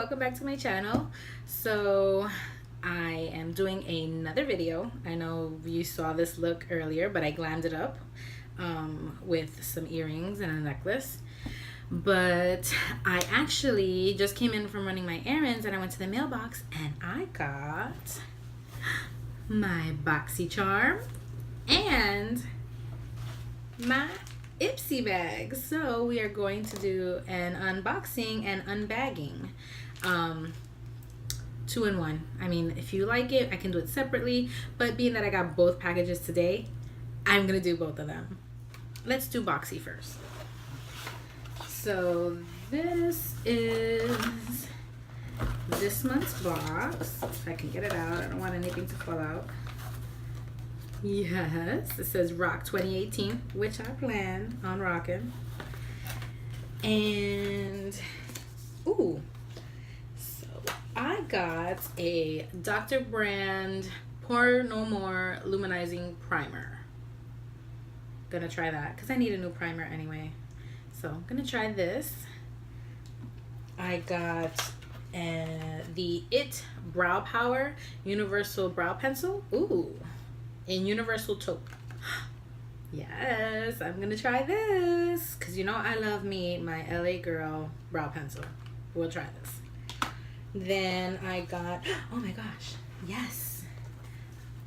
welcome back to my channel. So I am doing another video. I know you saw this look earlier, but I glammed it up with some earrings and a necklace. But I actually just came in from running my errands and I went to the mailbox and I got my Boxycharm and my Ipsy bag. So we are going to do an unboxing and unbagging, 2-in-1. I mean, if you like it, I can do it separately, but being that I got both packages today, I'm gonna do both of them. Let's do Boxy first. So this is this month's box. If I can get it out, I don't want anything to fall out. Yes, it says Rock 2018, which I plan on rocking. And, ooh, so I got a Dr. Brandt Pore No luminizing primer. Gonna try that, because I need a new primer anyway. So I'm gonna try this. I got the It Brow Power Universal Brow Pencil. Ooh. In universal taupe. Yes, I'm gonna try this because you know I love me my LA girl brow pencil. We'll try this. Then I got, oh my gosh, yes,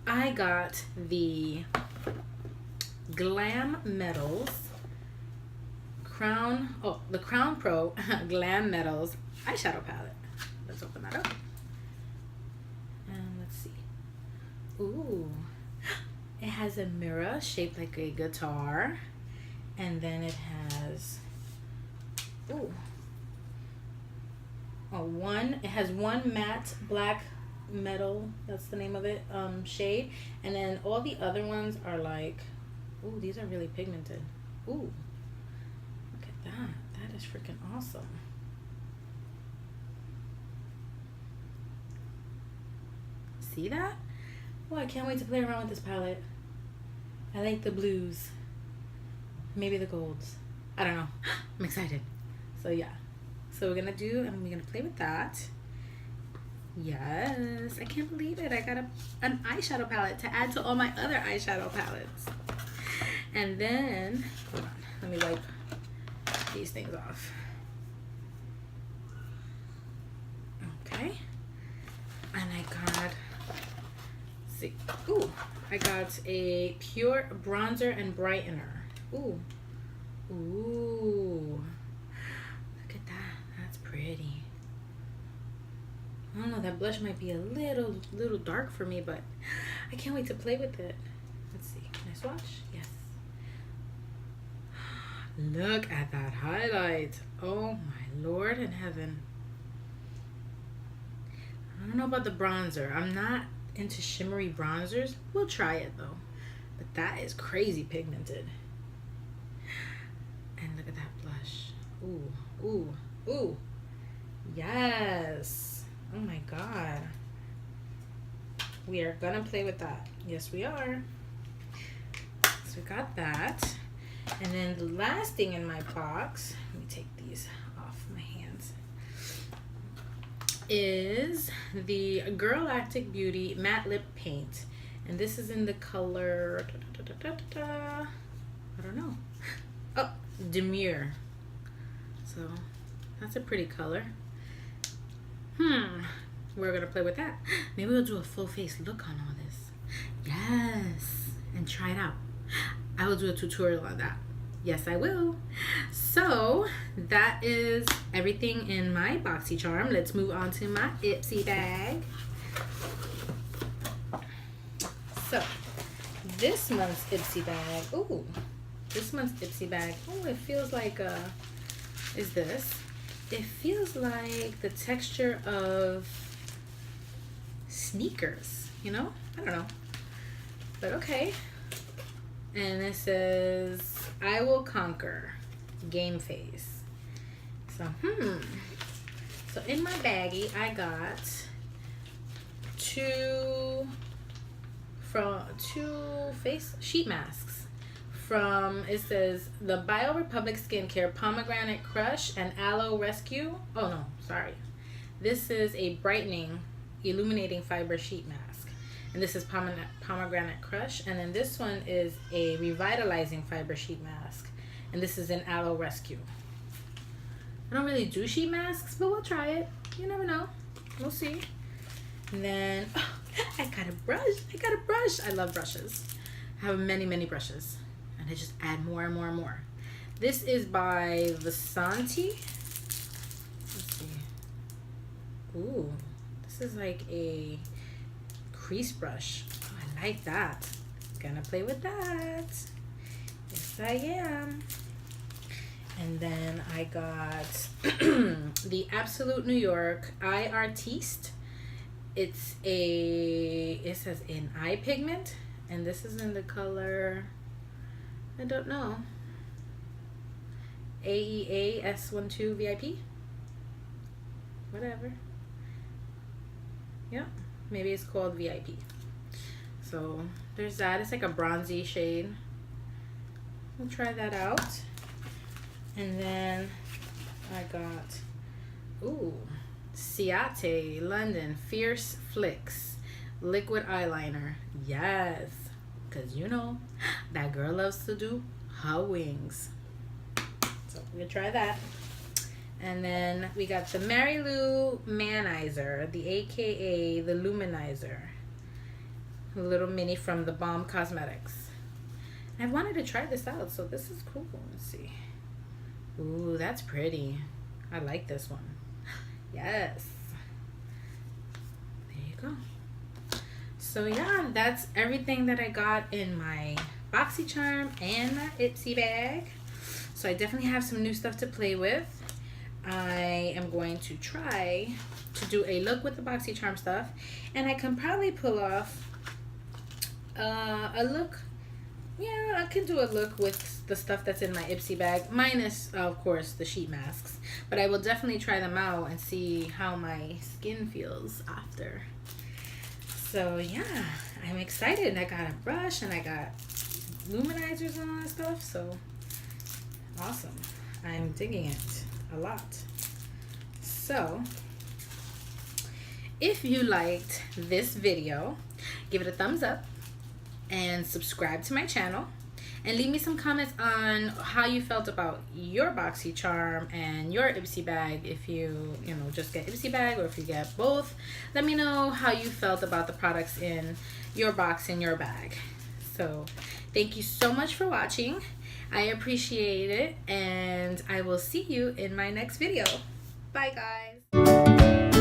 I got the Glam Metals the Crown Pro Glam Metals eyeshadow palette. Let's open that up and let's see. Ooh. It has a mirror shaped like a guitar, and then it has it has one matte black metal, that's the name of it, shade, and then all the other ones are like, ooh, these are really pigmented. Ooh, look at that. That is freaking awesome. See that? Oh, I can't wait to play around with this palette. I like the blues. Maybe the golds. I don't know. I'm excited. So yeah. So we're gonna play with that. Yes. I can't believe it. I got an eyeshadow palette to add to all my other eyeshadow palettes. And then, hold on. Let me wipe these things off. Okay. And I got, ooh, I got a pure bronzer and brightener. Ooh, ooh, look at that. That's pretty. I don't know, that blush might be a little dark for me, but I can't wait to play with it. Let's see. Can I swatch? Yes. Look at that highlight. Oh my Lord in heaven. I don't know about the bronzer. I'm not into shimmery bronzers. We'll try it though. But that is crazy pigmented. And look at that blush. Ooh, ooh, ooh. Yes. Oh my God. We are gonna play with that. Yes, we are. So we got that. And then the last thing in my box, let me take these off my hands, is the Girlactik Beauty Matte Lip Paint. And this is in the color, I don't know. Oh, Demure. So that's a pretty color. We're gonna play with that. Maybe we'll do a full face look on all this. Yes, and try it out. I will do a tutorial on that. Yes, I will. So that is everything in my Boxycharm. Let's move on to my Ipsy bag. So this month's Ipsy bag. Ooh, this month's Ipsy bag. Oh, it feels like is this? It feels like the texture of sneakers, you know? I don't know. But okay. And it says, I will conquer game face. So, So in my baggie, I got two face sheet masks from, it says the Bio Republic Skincare Pomegranate Crush and Aloe Rescue. Oh no, sorry. This is a brightening, illuminating fiber sheet mask. And this is pomegranate crush. And then this one is a revitalizing fiber sheet mask. And this is an aloe rescue. I don't really do sheet masks, but we'll try it. You never know. We'll see. And then, oh, I got a brush. I love brushes. I have many, many brushes. And I just add more and more and more. This is by Vasanti. Let's see. Ooh, this is like a crease brush. Oh, I like that. Gonna play with that. Yes, I am. And then I got the Absolute New York Eye Artiste. It says in eye pigment, and this is in the color, I don't know, AEA S12 VIP. Whatever. Yeah, maybe it's called VIP. So there's that. It's like a bronzy shade. We'll try that out. And then I got, ooh, Ciate London Fierce Flicks liquid eyeliner. Yes, because you know that girl loves to do her wings. So we're gonna try that. And then we got the Mary Lou Manizer, the AKA the Luminizer, a little mini from the Balm Cosmetics. I've wanted to try this out, so this is cool. Let's see. Ooh, that's pretty. I like this one. Yes. There you go. So yeah, that's everything that I got in my Boxycharm and my Ipsy bag. So I definitely have some new stuff to play with. I am going to try to do a look with the Boxycharm stuff, and I can probably pull off a look. Yeah, I can do a look with the stuff that's in my Ipsy bag, minus, of course, the sheet masks. But I will definitely try them out and see how my skin feels after. So, yeah, I'm excited. I got a brush and I got luminizers and all that stuff. So, awesome. I'm digging it a lot. So, if you liked this video, give it a thumbs up. And subscribe to my channel, and leave me some comments on how you felt about your Boxycharm and your Ipsy bag. If you know, just get Ipsy bag, or if you get both, let me know how you felt about the products in your box and your bag. So thank you so much for watching. I appreciate it, and I will see you in my next video. Bye guys.